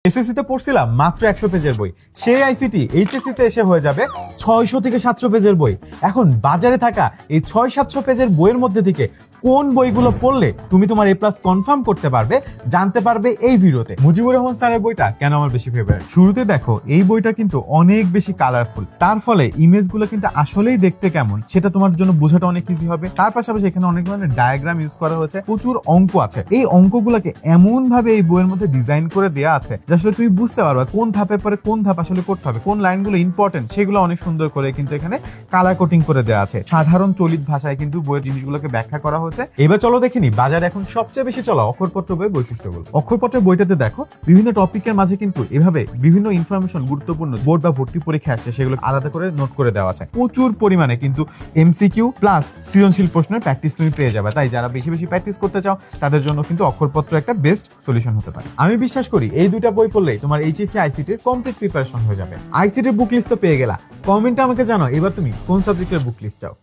SSC তে পড়ছিলাম মাত্র 100 পেজের বই, সেই আইসিটি এইচএসসি তে এসে হয়ে যাবে 600 থেকে 700 পেজের বই। এখন বাজারে থাকা এই 600-700 পেজের বইয়ের মধ্যে থেকে কোন বইগুলো পড়লে তুমি তোমার এ প্লাস কনফার্ম করতে পারবে জানতে পারবে এই ভিডিওতে। মুজিবুর রহমান স্যারের বইটা কেন আমার বেশি ফেভারিট? শুরুতে দেখো এই বইটা কিন্তু অনেক বেশি কালারফুল, তার ফলে ইমেজগুলো কিন্তু আসলেই দেখতে কেমন সেটা তোমার জন্য বোঝাটা অনেক ইজি হবে। তার পাশাপাশি এখানে অনেক ধরনের ডায়াগ্রাম ইউজ করা হয়েছে, প্রচুর অঙ্ক আছে। এই অঙ্কগুলোকে এমন ভাবে এই বইয়ের মধ্যে ডিজাইন করে দেওয়া আছে যে আসলে তুমি বুঝতে পারবে কোন ধাপের পরে কোন ধাপ আসলে করতে হবে, কোন লাইনগুলো ইম্পর্টেন্ট সেগুলো অনেক সুন্দর করে কিন্তু এখানে কালার কোটিং করে দেওয়া আছে। সাধারণ চলিত ভাষায় কিন্তু বইয়ের জিনিসগুলোকে ব্যাখ্যা করা হয়েছে। এবার চলো দেখিনি বাজারে এখন সবচেয়ে বেশি চলা অক্ষরপত্র বইয়ের বৈশিষ্ট্যগুলো। অক্ষরপত্রের বইটাতে দেখো বিভিন্ন টপিকের মাঝে কিন্তু এভাবে বিভিন্ন ইনফরমেশন গুরুত্বপূর্ণ বোর্ড বা ভর্তি পরীক্ষা আসছে সেগুলো আলাদা করে নোট করে দেওয়া আছে। প্রচুর পরিমাণে কিন্তু এমসিকিউ প্লাস সৃজনশীল প্রশ্নের প্র্যাকটিস তুমি পেয়ে যাবে। তাই যারা বেশি বেশি প্র্যাকটিস করতে চাও তাদের জন্য কিন্তু অক্ষরপত্র একটা বেস্ট সলিউশন হতে পারে। আমি বিশ্বাস করি এই দুইটা বই পড়লেই তোমার এইচএসসি আইসিটির কমপ্লিট প্রিপারেশন হয়ে যাবে। আইসিটির বুক লিস্ট তো পেয়ে গেলা, কমেন্টে আমাকে জানাও এবার তুমি কোন সাবজেক্টের বুক লিস্ট চাও।